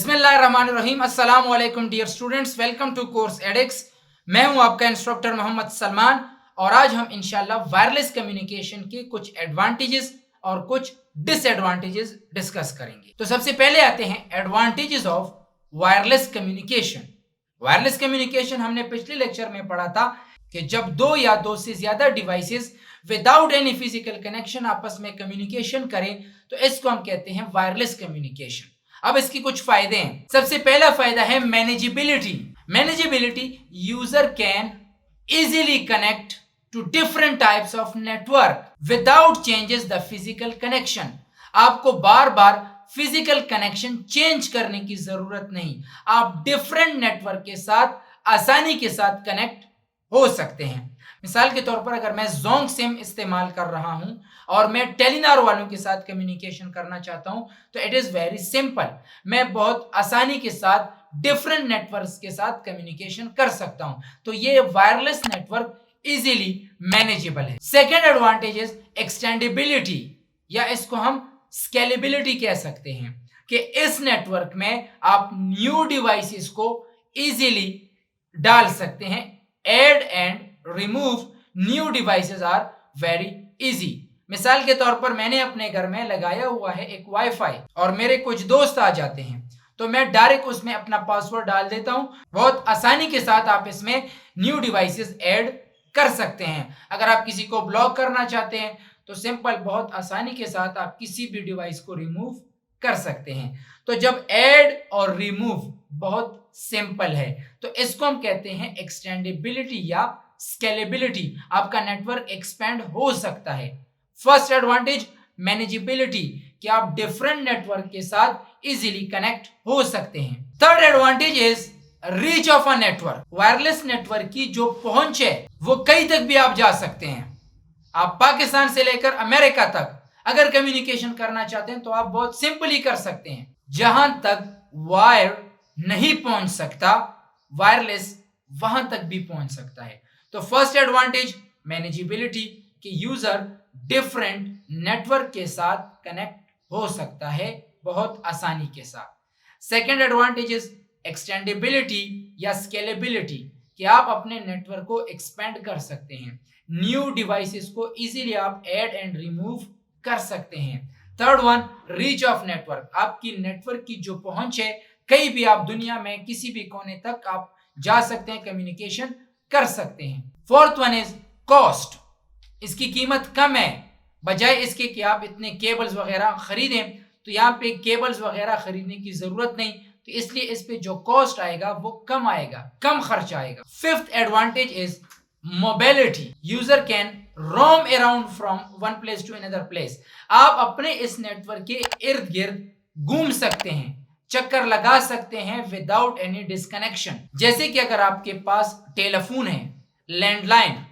बिस्मिल्लाहिर्रहमानिर्रहीम। अस्सलाम वालेकुम dear students, welcome to course एडिक्स। मैं हूं आपका इंस्ट्रक्टर मोहम्मद सलमान और आज हम इंशाल्लाह वायरलेस कम्युनिकेशन के कुछ एडवांटेजेस और कुछ डिसएडवांटेजेस डिस्कस करेंगे। तो सबसे पहले आते हैं advantages of wireless communication. Wireless communication हमने पिछले लेक्चर में पढ़ा था कि जब दो या दो से ज्यादा devices without any physical connection आपस में कम्युनिकेशन करें तो इसको हम कहते हैं वायरलेस कम्युनिकेशन। अब इसकी कुछ फायदे हैं। सबसे पहला फायदा है manageability. Manageability, user can easily connect to different types of network without changes the physical connection. आपको बार बार फिजिकल कनेक्शन चेंज करने की जरूरत नहीं, आप डिफरेंट नेटवर्क के साथ आसानी के साथ कनेक्ट हो सकते हैं। मिसाल के तौर पर अगर मैं जोंग सिम इस्तेमाल कर रहा हूं और मैं टेलीनॉर वालों के साथ कम्युनिकेशन करना चाहता हूं तो इट इज वेरी सिंपल। मैं बहुत आसानी के साथ डिफरेंट नेटवर्क्स के साथ कम्युनिकेशन कर सकता हूं। तो ये वायरलेस नेटवर्क इजीली मैनेजेबल है। सेकेंड एडवांटेज इज एक्सटेंडेबिलिटी, या इसको हम स्केलेबिलिटी कह सकते हैं कि इस नेटवर्क में आप न्यू डिवाइसेस को इजीली डाल सकते हैं। Add and remove new devices are very easy. मिसाल के तौर पर मैंने अपने घर में लगाया हुआ है एक वाईफाई और मेरे कुछ दोस्त आ जाते हैं तो मैं डायरेक्ट उसमें अपना पासवर्ड डाल देता हूं। बहुत आसानी के साथ आप इसमें न्यू डिवाइसेस ऐड कर सकते हैं। अगर आप किसी को ब्लॉक करना चाहते हैं तो सिंपल, बहुत आसानी के साथ आप किसी भी डिवाइस को रिमूव कर सकते हैं। तो जब ऐड और रिमूव बहुत सिंपल है तो इसको हम कहते हैं एक्सटेंडेबिलिटी या स्केलेबिलिटी। आपका नेटवर्क एक्सपेंड हो सकता है। फर्स्ट एडवांटेज मैनेजेबिलिटी, कि आप डिफरेंट नेटवर्क के साथ इजीली कनेक्ट हो सकते हैं। Third advantage is reach of a network. Wireless network की जो पहुंच है वो कहीं तक भी आप जा सकते हैं। आप पाकिस्तान से लेकर अमेरिका तक अगर कम्युनिकेशन करना चाहते हैं तो आप बहुत सिंपली कर सकते हैं। जहां तक वायर नहीं पहुंच सकता, वायरलेस वहां तक भी पहुंच सकता है। तो फर्स्ट एडवांटेज मैनेजेबिलिटी, कि यूजर डिफरेंट नेटवर्क के साथ कनेक्ट हो सकता है बहुत आसानी के साथ। सेकेंड एडवांटेज इज एक्सटेंडेबिलिटी या स्केलेबिलिटी, कि आप अपने नेटवर्क को एक्सपेंड कर सकते हैं। न्यू डिवाइसेस को इजीली आप ऐड एंड रिमूव कर सकते हैं। Third one, reach of network, आपकी नेटवर्क की जो पहुंच है कहीं भी आप दुनिया में किसी भी कोने तक आप जा सकते हैं, कम्युनिकेशन कर सकते हैं। फोर्थ वन इज कॉस्ट, इसकी कीमत कम है। बजाय इसके कि आप इतने केबल्स वगैरह खरीदें तो यहाँ पे केबल्स वगैरह खरीदने की जरूरत नहीं, तो इसलिए इस पे जो कॉस्ट आएगा वो कम आएगा, कम खर्च आएगा। Fifth advantage is mobility, user can roam around from one place to another place. आप अपने इस नेटवर्क के इर्द गिर्द घूम सकते हैं, चक्कर लगा सकते हैं विदाउट एनी डिस्कनेक्शन। जैसे कि अगर आपके पास टेलीफोन है, लैंडलाइन,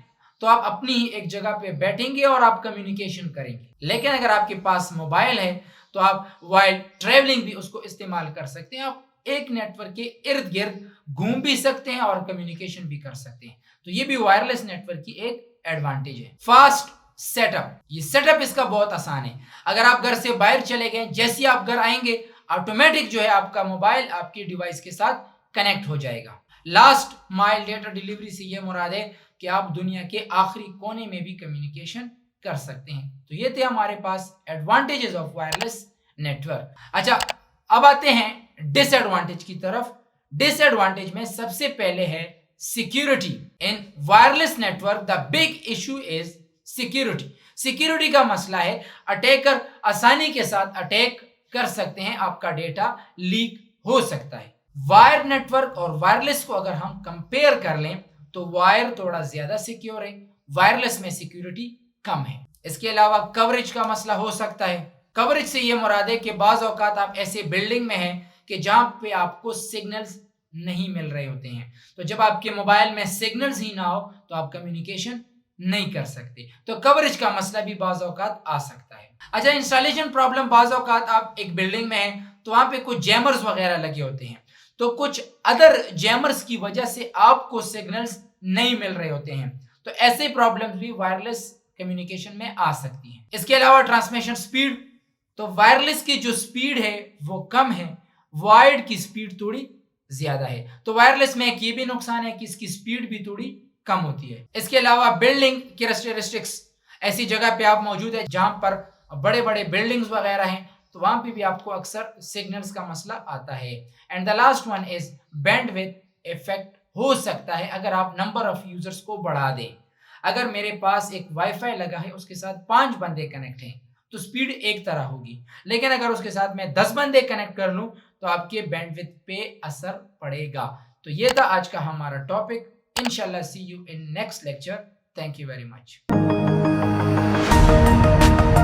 तो आप अपनी ही एक जगह पे बैठेंगे और आप कम्युनिकेशन करेंगे। लेकिन अगर आपके पास मोबाइल है तो आप वाइल ट्रेवलिंग भी उसको इस्तेमाल कर सकते हैं। आप एक नेटवर्क के इर्द गिर्द घूम भी सकते हैं और कम्युनिकेशन भी कर सकते हैं। तो ये भी वायरलेस नेटवर्क की एक एडवांटेज है। फास्ट सेटअप, ये सेटअप इसका बहुत आसान है। अगर आप घर से बाहर चले गए, जैसे ही आप घर आएंगे ऑटोमेटिक जो है आपका मोबाइल आपकी डिवाइस के साथ कनेक्ट हो जाएगा। लास्ट माइल डेटा डिलीवरी से ये मुराद है कि आप दुनिया के आखिरी कोने में भी कम्युनिकेशन कर सकते हैं। तो ये थे हमारे पास एडवांटेजेस ऑफ वायरलेस नेटवर्क। अच्छा, अब आते हैं डिसएडवांटेज की तरफ। डिसएडवांटेज में सबसे पहले है security. In wireless network the big issue is security. Security का मसला है, अटैकर आसानी के साथ अटैक कर सकते हैं, आपका डेटा लीक हो सकता है। वायर नेटवर्क और वायरलेस को अगर हम कंपेयर कर लें तो वायर थोड़ा ज्यादा सिक्योर है, वायरलेस में सिक्योरिटी कम है। इसके अलावा कवरेज का मसला हो सकता है। कवरेज से ये मुराद है कि बाज औकात आप ऐसे बिल्डिंग में हैं कि जहां पे आपको सिग्नल्स नहीं मिल रहे होते हैं, तो जब आपके मोबाइल में सिग्नल्स ही ना हो तो आप कम्युनिकेशन नहीं कर सकते। तो कवरेज का मसला भी बाज औकात आ सकता है। अच्छा, इंस्टॉलेशन प्रॉब्लम, बाज औकात आप एक बिल्डिंग में हैं तो वहां पे कुछ जैमर्स वगैरह लगे होते हैं, तो कुछ अदर जैमर्स की वजह से आपको सिग्नल्स नहीं मिल रहे होते हैं, तो ऐसे प्रॉब्लम्स भी वायरलेस कम्युनिकेशन में आ सकती हैं। इसके अलावा ट्रांसमिशन स्पीड, तो वायरलेस की जो स्पीड है वो कम है, वायर्ड की स्पीड थोड़ी ज्यादा है। तो वायरलेस में एक ये भी नुकसान है कि इसकी स्पीड भी थोड़ी कम होती है। इसके अलावा बिल्डिंग कैरेक्टरिस्टिक्स, ऐसी जगह पे आप मौजूद है जहां पर बड़े बड़े बिल्डिंग्स वगैरह हैं, तो वहां पे भी आपको अक्सर सिग्नल्स का मसला आता है। And the last one is bandwidth effect हो सकता है अगर आप नंबर ऑफ यूजर्स को बढ़ा दें। अगर मेरे पास एक वाईफाई लगा है, उसके साथ 5 बंदे कनेक्ट हैं, तो स्पीड एक तरह होगी, लेकिन अगर उसके साथ मैं 10 बंदे कनेक्ट कर लूं तो आपके बैंडविड्थ पे असर पड़ेगा। तो ये था आज का हमारा टॉपिक। इंशाल्लाह see you in next lecture. Thank you very much.